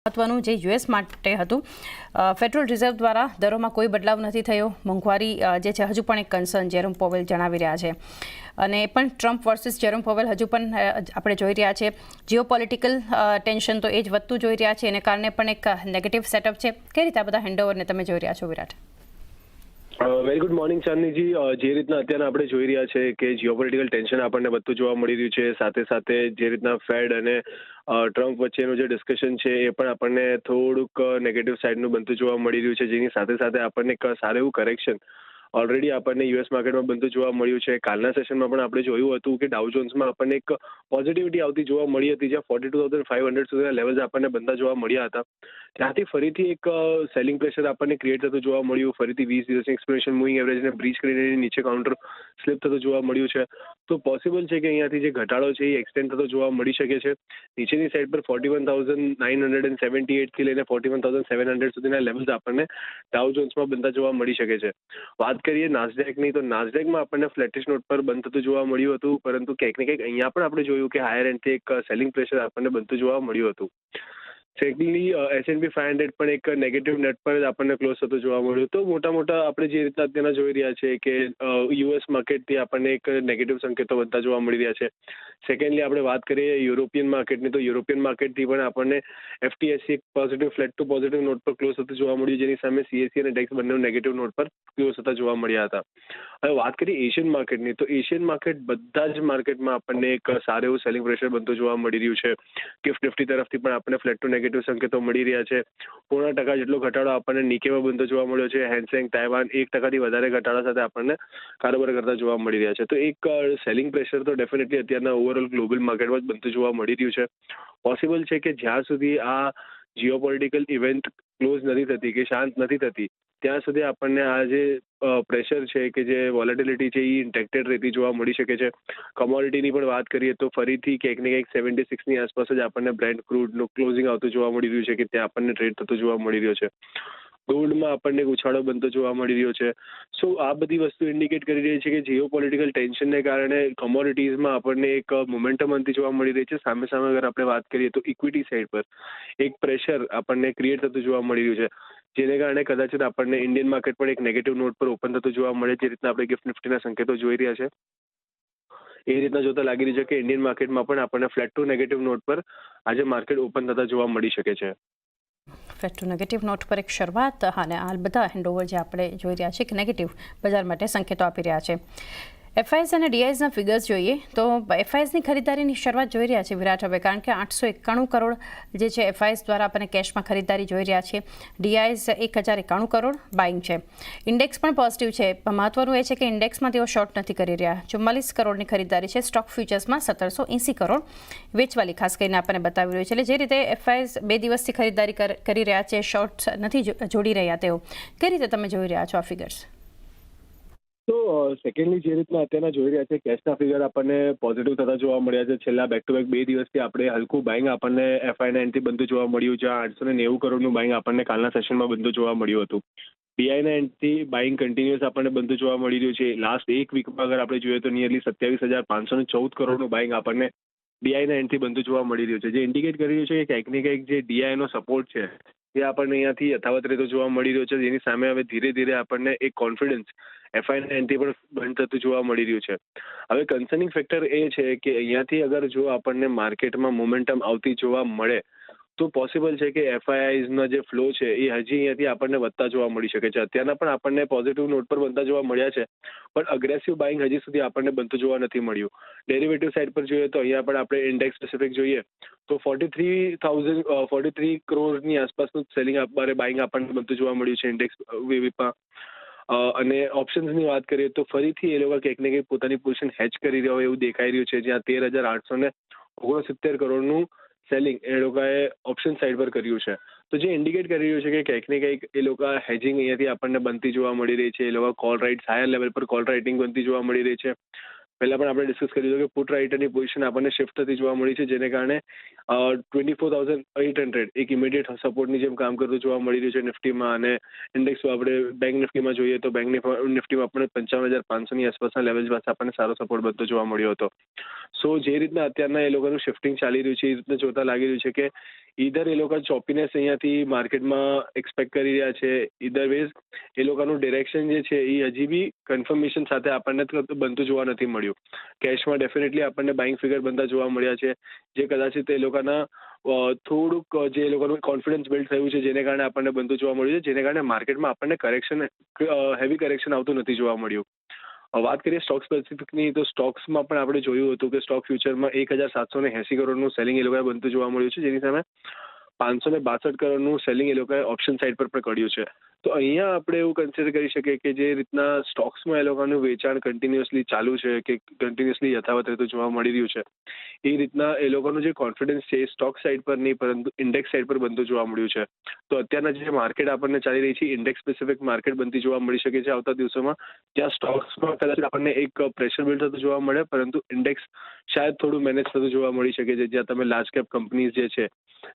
મહત્વનું જે યુએસ માટે હતું, ફેડરલ રિઝર્વ દ્વારા દરોમાં કોઈ બદલાવ નથી થયો. મોંઘવારી જે છે હજુ પણ એક કન્સર્ન જેરોમ પોવેલ જણાવી રહ્યા છે. અને પણ ટ્રમ્પ વર્સિસ જેરોમ પોવેલ હજુ પણ આપણે જોઈ રહ્યા છે. જીઓપોલિટિકલ ટેન્શન તો એ જ વધતું જોઈ રહ્યા છે, એને કારણે પણ એક નેગેટિવ સેટઅપ છે. કઈ રીતે આ બધા હેન્ડઓવરને તમે જોઈ રહ્યા છો, Virat? Very good morning Chandniji. જે રીતના અત્યારે આપણે જોઈ રહ્યા છે કે જીઓપોલિટિકલ ટેન્શન આપણને વધતું જોવા મળી રહ્યું છે, સાથે સાથે જે રીતના ફેડ અને ટ્રમ્પ વચ્ચેનું જે ડિસ્કશન છે એ પણ આપણને થોડુંક નેગેટિવ સાઇડનું બનતું જોવા મળી રહ્યું છે, જેની સાથે સાથે આપણને એક સારું એવું કરેક્શન ઓલરેડી આપણને યુએસ માર્કેટમાં બનતું જોવા મળ્યું છે. કાલના સેશનમાં પણ આપણે જોયું હતું કે ડાઉ જોન્સમાં આપણને એક પોઝિટિવિટી આવતી જોવા મળી હતી, જ્યાં 42,500 સુધીના લેવલ્સ આપણને બનતા જોવા મળ્યા હતા. ત્યાંથી ફરીથી એક સેલિંગ પ્રેશર આપણને ક્રિએટ થતું જોવા મળ્યું. ફરીથી 20 દિવસની એક્સપેન્શન મૂવિંગ એવરેજને બ્રીચ કરીને નીચે કાઉન્ટર સ્લિપ થતું જોવા મળ્યું છે. તો પોસિબલ છે કે અહીંયાથી જે ઘટાડો છે એ એક્સટેન્ડ થતો જોવા મળી શકે છે. નીચેની સાઈડ પર 41,978 થી લઈને 41,700 સુધીના લેવલ્સ આપણને ડાઉ જોન્સમાં બનતા જોવા મળી શકે છે. વાત કરીએ નાસ્ડેકની, તો નાસ્ડેકમાં આપણને ફ્લેટિશ નોટ પર બંધ થતું જોવા મળ્યું હતું, પરંતુ ક્યાંક ને ક્યાંક અહીંયા પણ આપણે જોયું કે હાયર એન્ડથી એક સેલિંગ પ્રેશર આપણને બનતું જોવા મળ્યું હતું. સેકન્ડલી S&P 500 પણ એક નેગેટિવ નેટ પર જ આપણને ક્લોઝ થતું જોવા મળ્યું. તો મોટા આપણે જે રીતના અત્યારના જોઈ રહ્યા છે કે યુએસ માર્કેટથી આપણને એક નેગેટિવ સંકેતો બનતા જોવા મળી રહ્યા છે. સેકન્ડલી આપણે વાત કરીએ યુરોપિયન માર્કેટની, તો યુરોપિયન માર્કેટથી પણ આપણને FTSE એક positive flat to positive note પર ક્લોઝ થતું જોવા મળ્યું, જેની સામે CSE અને DAX બંને નેગેટિવ નોટ પર ક્લોઝ થતા જોવા મળ્યા હતા. હવે વાત કરીએ એશિયન માર્કેટની, તો એશિયન માર્કેટ બધા જ માર્કેટમાં આપણને એક સારું એવું સેલિંગ પ્રેશર બનતું જોવા મળી રહ્યું છે. ગિફ્ટ નિફ્ટી તરફથી પણ આપણને ફ્લેટ ટુ નેગેટિવ સંકેતો મળી રહ્યા છે. 0.5% જેટલો ઘટાડો આપણને નિકેમાં બનતો જોવા મળ્યો છે. હેન્સેંગ તાઇવાન 1%થી વધારે ઘટાડા સાથે આપણને કારોબાર કરતા જોવા મળી રહ્યા છે. તો એક સેલિંગ પ્રેશર તો ડેફિનેટલી અત્યારના ઓવરઓલ ગ્લોબલ માર્કેટમાં જ બનતું જોવા મળી રહ્યું છે. પોસિબલ છે કે જ્યાં સુધી આ જીઓપોલિટિકલ ઇવેન્ટ ક્લોઝ નથી થતી કે શાંત નથી થતી, ત્યાં સુધી આપણને આ જે પ્રેશર છે કે જે વોલેટિલિટી છે એ ઇન્ટેક્ટેડ રહેતી જોવા મળી શકે છે. કમોડિટીની પણ વાત કરીએ તો ફરીથી ક્યાંક ને ક્યાંક 76ની આસપાસ જ આપણને બ્રેન્ટ ક્રૂડનું ક્લોઝિંગ આવતું જોવા મળી રહ્યું છે, કે ત્યાં આપણને ટ્રેડ થતો જોવા મળી રહ્યો છે. ગોલ્ડમાં આપણને ઉછાળો બનતો જોવા મળી રહ્યો છે. સો આ બધી વસ્તુ ઇન્ડિકેટ કરી રહી છે કે જીઓપોલિટિકલ ટેન્શનને કારણે કોમોડિટીઝમાં આપણને એક મોમેન્ટમ બનતી જોવા મળી રહી છે. સામે અગર આપણે વાત કરીએ તો ઇક્વિટી સાઇડ પર એક પ્રેશર આપણને ક્રિએટ થતું જોવા મળી રહ્યું છે, જેને કારણે કદાચ આપણને ઇન્ડિયન માર્કેટ પણ એક નેગેટિવ નોટ પર ઓપન થતું જોવા મળે. જે રીતના આપણે ગિફ્ટ નિફ્ટીના સંકેતો જોઈ રહ્યા છે એ રીતના જોતા લાગી રહ્યું છે કે ઇન્ડિયન માર્કેટમાં પણ આપણને ફ્લેટ ટુ નેગેટિવ નોટ પર આજે માર્કેટ ઓપન થતા જોવા મળી શકે છે. ફ્લેટ ટુ નેગેટિવ નોટ પર એક શરૂઆત, અને હાલ બધા હેન્ડઓવર જે આપણે જોઈ રહ્યા છીએ કે નેગેટિવ બજાર માટે સંકેતો આપી રહ્યા છે. FIs અને DIsના ફિગર્સ જોઈએ તો FIsની ખરીદારીની શરૂઆત જોઈ રહ્યા છે, વિરાટ, હવે, કારણ કે 891 કરોડ જે છે FIs દ્વારા આપણને કેશમાં ખરીદારી જોઈ રહ્યા છીએ. DIs 1091 કરોડ બાઇંગ છે. ઇન્ડેક્સ પણ પોઝિટિવ છે. મહત્વનું એ છે કે ઇન્ડેક્સમાં તેઓ શોર્ટ નથી કરી રહ્યા. 44 કરોડની ખરીદારી છે. સ્ટોક ફ્યુચર્સમાં 1780 કરોડ વેચવાલી ખાસ કરીને આપણને બતાવી રહ્યું છે. એટલે જે રીતે FIs 2 દિવસથી ખરીદારી કરી રહ્યા છે, શોર્ટ નથી જોડી રહ્યા, તેઓ કઈ રીતે તમે જોઈ રહ્યા છો આ ફિગર્સ? તો સેકન્ડલી જે રીતના અત્યારના જોઈ રહ્યા છે, કેશના ફિગર આપણને પોઝિટિવ થતા જોવા મળ્યા છે. છેલ્લા બેક ટુ બેક 2 દિવસથી આપણે હલકું બાઇંગ આપણને FIના એન્ડથી બનતું જોવા મળ્યું, જ્યાં 890 કરોડનું બાઇંગ આપણને કાલના સેશનમાં બનતું જોવા મળ્યું હતું. DIના એન્ડથી બાઇંગ કન્ટિન્યુઅસ આપણને બનતું જોવા મળી રહ્યું છે. લાસ્ટ એક વીકમાં અગર આપણે જોઈએ તો નિયરલી 27,514 કરોડનું બાઇંગ આપણને DIના એન્ડથી બનતું જોવા મળી રહ્યું છે, જે ઇન્ડિકેટ કરી રહ્યું છે કે ક્યાંક ને ક્યાંક જે DIનો સપોર્ટ છે એ આપણને અહીંયાથી યથાવત રહેતો જોવા મળી રહ્યો છે, જેની સામે હવે ધીરે ધીરે આપણને એક કોન્ફિડન્સ FIના એન્ડથી પણ બંધ થતું જોવા મળી રહ્યું છે. હવે કન્સર્નિંગ ફેક્ટર એ છે કે અહીંયાથી અગર જો આપણને માર્કેટમાં મોમેન્ટમ આવતી જોવા મળે તો પોસિબલ છે કે FIsના જે ફ્લો છે એ હજી અહીંયાથી આપણને વધતા જોવા મળી શકે છે. અત્યારના પણ આપણને પોઝિટિવ નોટ પર બનતા જોવા મળ્યા છે, પણ અગ્રેસિવ બાઇંગ હજી સુધી આપણને બનતું જોવા નથી મળ્યું. ડેરિવેટિવ સાઇડ પર જોઈએ તો અહીંયા પણ આપણે ઇન્ડેક્સ સ્પેસિફિક જોઈએ તો 43 કરોડની આસપાસનું સેલિંગ બાઇંગ આપણને બનતું જોવા મળ્યું છે ઇન્ડેક્સ વીવીમાં. અને ઓપ્શન્સની વાત કરીએ તો ફરીથી એ લોકો ક્યાંક ને ક્યાંક પોતાની પોઝિશન હેચ કરી રહ્યા હોય એવું દેખાઈ રહ્યું છે, જ્યાં 13,869 કરોડનું સેલિંગ એ લોકોએ ઓપ્શન સાઇડ પર કર્યું છે. તો જે ઇન્ડિકેટ કરી રહ્યું છે કે ક્યાંક ને ક્યાંક એ લોકો હેજિંગ અહીંયાથી આપણને બનતી જોવા મળી રહી છે. એ લોકો કોલ રાઇટ્સ હાયર લેવલ પર કોલ રાઇટિંગ બનતી જોવા મળી રહી છે. પહેલાં પણ આપણે ડિસ્કસ કર્યું હતું કે પુટ રાઇટરની પોઝિશન આપણને શિફ્ટ થતી જોવા મળી છે, જેને કારણે 24,800 એક ઇમિડિયેટ સપોર્ટની જેમ કામ કરતું જોવા મળી રહ્યું છે નિફ્ટીમાં. અને ઇન્ડેક્સ આપણે બેંક નિફ્ટીમાં જોઈએ તો બેંક નિફ્ટીમાં આપણને 55,500ની આસપાસના લેવલ્સ પાસે આપણને સારો સપોર્ટ બનતો જોવા મળ્યો હતો. સો જે રીતના અત્યારના એ લોકોનું શિફ્ટિંગ ચાલી રહ્યું છે એ રીતના જોતા લાગી રહ્યું છે કે ઈધર એ લોકો ચોપીનેસ અહીંયાથી માર્કેટમાં એક્સપેક્ટ કરી રહ્યા છે, ઈધર વેઝ એ લોકોનું ડિરેક્શન જે છે એ હજી બી કન્ફર્મેશન સાથે આપણને બનતું જોવા નથી મળ્યું. કેશમાં ડેફિનેટલી આપણને બાઇંગ ફિગર બનતા જોવા મળ્યા છે, જે કદાચિત એ લોકોના થોડુંક જે એ લોકોનું કોન્ફિડન્સ બિલ્ડ થયું છે જેને કારણે આપણને બનતું જોવા મળ્યું છે, જેને કારણે માર્કેટમાં આપણને હેવી કરેક્શન આવતું નથી જોવા મળ્યું. વાત કરીએ સ્ટોક સ્પેસિફિકની તો સ્ટોક્સમાં પણ આપણે જોયું હતું કે સ્ટોક ફ્યુચરમાં 1,780 કરોડનું સેલિંગ એ લોકોએ બનતું જોવા મળ્યું છે, જેની સામે 562 કરોડનું સેલિંગ એ લોકોએ ઓપ્શન સાઇડ પર પણ કર્યું છે. તો અહીંયા આપણે એવું કન્સિડર કરી શકીએ કે જે રીતના સ્ટોક્સમાં એ લોકોનું વેચાણ કન્ટિન્યુઅસલી ચાલુ છે કે કન્ટિન્યુઅસલી યથાવત રહેતું જોવા મળી રહ્યું છે, એ રીતના એ લોકોનું જે કોન્ફિડન્સ છે એ સ્ટોક સાઇડ પર નહીં પરંતુ ઇન્ડેક્સ સાઇડ પર બનતું જોવા મળ્યું છે. તો અત્યારના જે માર્કેટ આપણને ચાલી રહી છે ઇન્ડેક્સ સ્પેસિફિક માર્કેટ બનતી જોવા મળી શકે છે આવતા દિવસોમાં, જ્યાં સ્ટોક્સમાં કદાચ આપણને એક પ્રેશર બિલ્ડ થતું જોવા મળે પરંતુ ઇન્ડેક્સ શાયદ થોડું મેનેજ થતું જોવા મળી શકે છે, જ્યાં તમે લાર્જ કેપ કંપનીઝ જે છે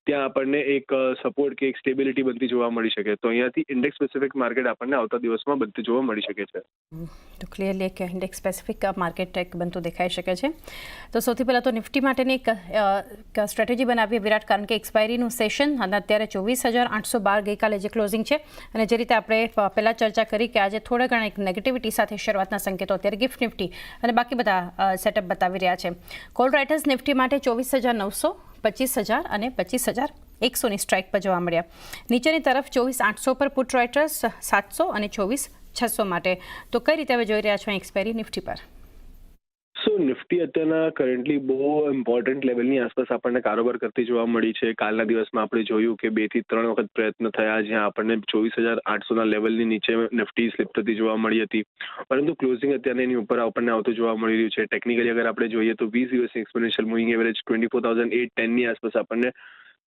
ત્યાં આપણને એક સપોર્ટ કે એક સ્ટેબિલિટી બનતી જોવા મળી શકે. તો અહીંયાથી ઇન્ડેક્સ સ્પેસિફિક માર્કેટ આપણને આવતા દિવસમાં બનતી જોવા મળી શકે છે. તો ક્લિયરલી એક ઇન્ડેક્સ સ્પેસિફિક માર્કેટ એક બનતું દેખાઈ શકે છે. તો સૌથી પહેલાં તો નિફ્ટી માટેની એક સ્ટ્રેટેજી બનાવીએ વિરાટ, કારણ કે એક્સપાયરીનું સેશન અને અત્યારે 24,812 ગઈકાલે જે ક્લોઝિંગ છે અને જે રીતે આપણે પહેલાં ચર્ચા કરી કે આજે થોડા ઘણા એક નેગેટિવિટી સાથે શરૂઆતના સંકેતો અત્યારે ગિફ્ટ નિફ્ટી અને બાકી બધા સેટઅપ બતાવી રહ્યા છે. કોલ રાઇટર્સ નિફ્ટી માટે 24,900, 25,000 અને 25,100ની સ્ટ્રાઇક પર જોવા મળ્યા. નીચેની તરફ 24,800 પર પુટ રાઇટર્સ, 700 અને 24,600 માટે. તો કઈ રીતે હવે જોઈ રહ્યા છો એક્સપાયરી નિફ્ટી પર? સો નિફ્ટી અત્યારના કરન્ટલી બહુ ઇમ્પોર્ટન્ટ લેવલની આસપાસ આપણને કારોબાર કરતી જોવા મળી છે. કાલના દિવસમાં આપણે જોયું કે 2 થી 3 વખત પ્રયત્ન થયા જ્યાં આપણને 24,800ના લેવલની નીચે નિફ્ટી સ્લિપ થતી જોવા મળી હતી, પરંતુ ક્લોઝિંગ અત્યારે એની ઉપર આપણને આવતું જોવા મળી રહ્યું છે. ટેકનિકલી અગર આપણે જોઈએ તો 20 દિવસની એક્સપોનેન્શિયલ મૂવિંગ એવરેજ 24,810ની આસપાસ આપણને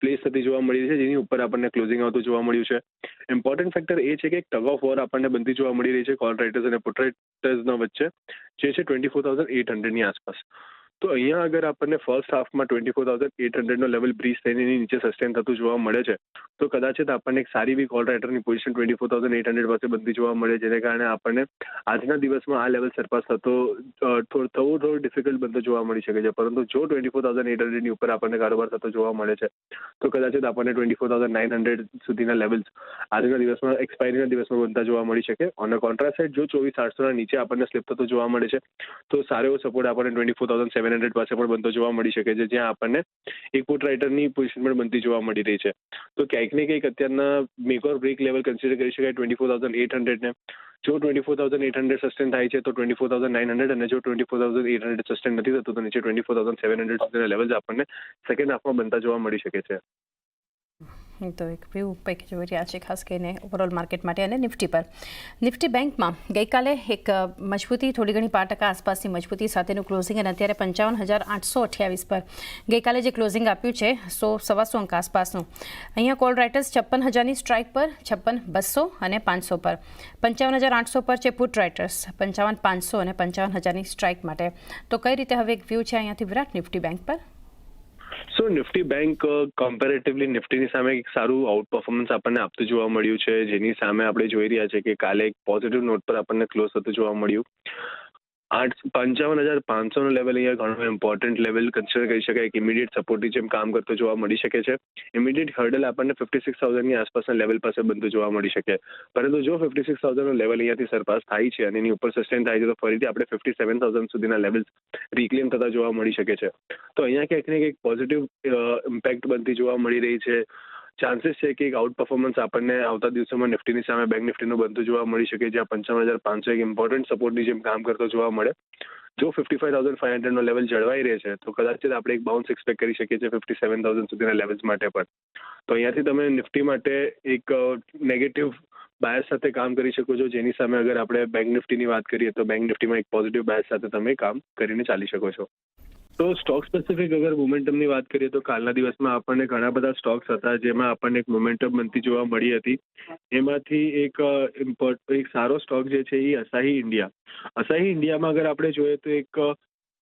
પ્લેસ થતી જોવા મળી રહી છે, જેની ઉપર આપણને ક્લોઝિંગ આવતું જોવા મળ્યું છે. ઇમ્પોર્ટન્ટ ફેક્ટર એ છે કે એક ટગ ઓફ વોર આપણને બનતી જોવા મળી રહી છે કોલ રાઇટર્સ અને પુટ રાઇટર્સના વચ્ચે, જે છે 24,800ની આસપાસ. તો અહીંયા અગર આપણને ફર્સ્ટ હાફમાં 24,800નો લેવલ બ્રીચ થઈને એની નીચે સસ્ટેન થતું જોવા મળે છે તો કદાચિત આપણને એક સારી એવી કોલ રાઇટરની પોઝિશન 24,800 પાસે બનતી જોવા મળે, જેને કારણે આપણને આજના દિવસમાં આ લેવલ સરપાસ થતો થોડું ડિફિકલ્ટ બનતો જોવા મળી શકે છે. પરંતુ જો 24,800ની ઉપર આપણને કારોબાર થતો જોવા મળે છે તો કદાચિત આપણને 24,900 સુધીના લેવલ્સ આજના દિવસમાં એક્સપાયરીના દિવસમાં બનતા જોવા મળી શકે. ઓન અ કોન્ટ્રાસ્ટ સાઇડ જો 24,800ના નીચે આપણને સ્લિપ થતો જોવા મળે છે તો સારો એવો સપોર્ટ આપણને 24,700 પાસે પણ બનતો જોવા મળી શકે છે, જ્યાં આપણને એક પુટ રાઇટરની પોઝિશન પણ બનતી જોવા મળી રહી છે. તો ક્યાંક ને ક્યાંક અત્યારના મેક ઓર બ્રેક લેવલ કન્સિડર કરી શકાય 24,800ને. જો 24,800 સસ્ટેન થાય છે તો 24,900, અને જો 24,800 સસ્ટેન નથી થતું તો નીચે 24,700 સુધીના લેવલ્સ આપણને સેકન્ડ હાફમાં બનતા જોવા મળી શકે છે. તો એક વ્યૂ પૈકી જોઈ રહ્યા છે ખાસ કરીને ઓવરઓલ માર્કેટ માટે. અને નિફ્ટી પર, નિફ્ટી બેંકમાં ગઈકાલે એક મજબૂતી થોડી ઘણી 5% આસપાસની મજબૂતી સાથેનું ક્લોઝિંગ અને અત્યારે 55,828 પર ગઈકાલે જે ક્લોઝિંગ આપ્યું છે 100-125 અંક આસપાસનું. અહીંયા કોલ રાઇટર્સ 56,000ની સ્ટ્રાઇક પર, 56,200 અને 500 પર, 55,800 પર છે પુટ રાઇટર્સ, 55,500 અને 55,000ની સ્ટ્રાઇક માટે. તો કઈ રીતે હવે એક વ્યૂ છે અહીંયાથી વિરાટ નિફ્ટી બેંક પર? સો નિફ્ટી બેંક કમ્પેરેટિવલી નિફ્ટીની સામે એક સારું આઉટ પરફોર્મન્સ આપણને આપતું જોવા મળ્યું છે, જેની સામે આપણે જોઈ રહ્યા છે કે કાલે એક પોઝિટિવ નોટ પર આપણને ક્લોઝ થતું જોવા મળ્યું. 55,500નો લેવલ અહીંયા ઘણો ઇમ્પોર્ટન્ટ લેવલ કન્સિડર કરી શકાય, એક ઇમિડિયેટ સપોર્ટની જેમ કામ કરતો જોવા મળી શકે છે. ઇમિડિયેટ હર્ડલ આપણને 56,000ની આસપાસના લેવલ પાસે બનતું જોવા મળી શકે, પરંતુ જો 56,000નો લેવલ અહીંયાથી સરપાસ થાય છે અને એની ઉપર સસ્ટેન થાય છે તો ફરીથી આપણે 57,000 સુધીના લેવલ્સ રિક્લેમ થતા જોવા મળી શકે છે. તો અહીંયા ક્યાંક ને ક્યાંક પોઝિટિવ ઇમ્પેક્ટ બનતી જોવા મળી રહી છે. ચાન્સીસ છે કે એક આઉટ પરફોર્મન્સ આપણને આવતા દિવસોમાં નિફ્ટીની સામે બેંક નિફ્ટીનું બનતું જોવા મળી શકે, જ્યાં 55,500 એક ઇમ્પોર્ટન્ટ સપોર્ટની જેમ કામ કરતો જોવા મળે. જો 55,500નો લેવલ જળવાઈ રહે છે તો કદાચિત આપણે એક બાઉન્સ એક્સપેક્ટ કરી શકીએ છીએ 57,000 સુધીના લેવલ્સ માટે પણ. તો અહીંયાથી તમે નિફ્ટી માટે એક નેગેટિવ બાયસ સાથે કામ કરી શકો છો, જેની સામે અગર આપણે બેંક નિફ્ટીની વાત કરીએ તો બેંક નિફ્ટીમાં એક પોઝિટિવ બાયસ સાથે તમે કામ કરીને ચાલી શકો છો. તો સ્ટોક સ્પેસિફિક અગર મોમેન્ટમની વાત કરીએ તો કાલના દિવસમાં આપણને ઘણા બધા સ્ટોક્સ હતા જેમાં આપણને એક મોમેન્ટમ બનતી જોવા મળી હતી. એમાંથી એક સારો સ્ટોક જે છે એ અસાહી ઇન્ડિયા. અસાહી ઇન્ડિયામાં અગર આપણે જોઈએ તો એક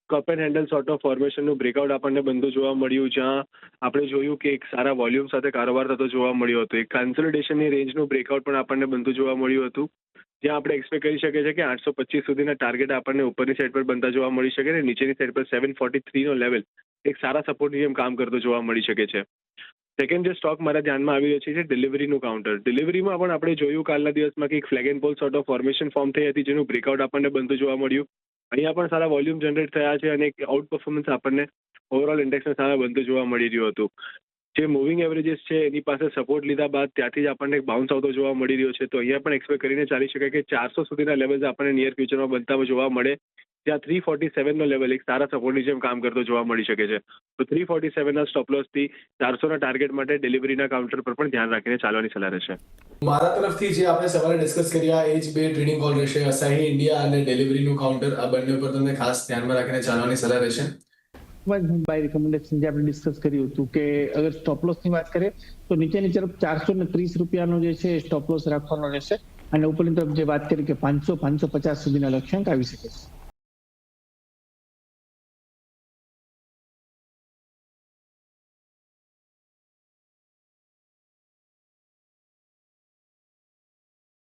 cup and handle sort of ફોર્મેશનનું બ્રેકઆઉટ આપણને બનતું જોવા મળ્યું, જ્યાં આપણે જોયું કે એક સારા વોલ્યુમ સાથે કારોબાર થતો જોવા મળ્યો હતો. એક કન્સોલિડેશનની રેન્જનું બ્રેકઆઉટ પણ આપણને બનતું જોવા મળ્યું હતું, જ્યાં આપણે એક્સપેક્ટ કરી શકીએ છીએ કે 825 સુધીના ટાર્ગેટ આપણને ઉપરની સાઈડ પર બનતા જોવા મળી શકે અને નીચેની સાઈડ પર 743નો લેવલ એક સારા સપોર્ટની જેમ કામ કરતો જોવા મળી શકે છે. સેકન્ડ જે સ્ટોક મારા ધ્યાનમાં આવી રહ્યો છે ડિલિવરીનું કાઉન્ટર. ડિલિવરીમાં પણ આપણે જોયું કાલના દિવસમાં કે એક flag and pole sort of formation form થઈ હતી, જેનું બ્રેકઆઉટ આપણને બનતું જોવા મળ્યું. અહીંયા પણ સારા વોલ્યુમ જનરેટ થયા છે અને એક આઉટ પરફોર્મન્સ આપણને ઓવરઓલ ઇન્ડેક્સના સામે બનતું જોવા મળી રહ્યું હતું. જે મૂવિંગ એવરેજીસ છે એની પાસે સપોર્ટ લીધા બાદ ત્યાંથી જ આપણને એક બાઉન્સ આવતો જોવા મળી રહ્યો છે. તો અહીંયા પણ એક્સપેક્ટ કરીને ચાલી શકાય કે 400 સુધીના લેવલ્સ આપણને નિયર ફ્યુચરમાં બનતા જોવા મળે, જ્યાં 347નો લેવલ એક સારા સપોર્ટની જેમ કામ કરતો જોવા મળી શકે છે. તો 347ના સ્ટોપ લોસથી 400ના ટાર્ગેટ માટે ડિલિવરીના કાઉન્ટર પર પણ ધ્યાન રાખીને ચાલવાની સલાહ રહેશે. મારા તરફથી જે આપણે સવારે ડિસ્કસ કર્યા એ જ બે ટ્રેડિંગ કોલ રહેશે, અસાહી ઇન્ડિયા અને ડિલિવરીનું કાઉન્ટર. આ બંને ઉપર તમને ખાસ ધ્યાનમાં રાખીને ચાલવાની સલાહ રહેશે. બાય રિકમેન્ડેશન જે આપણે ડિસ્કસ કર્યું હતું કે અગર સ્ટોપ લોસ ની વાત કરીએ તો નીચેની તરફ 430 રૂપિયાનો જે છે સ્ટોપ લોસ રાખવાનો રહેશે અને ઉપરની તરફ જે વાત કરી કે 500-550 સુધીના લક્ષ્યાંક આવી શકે છે.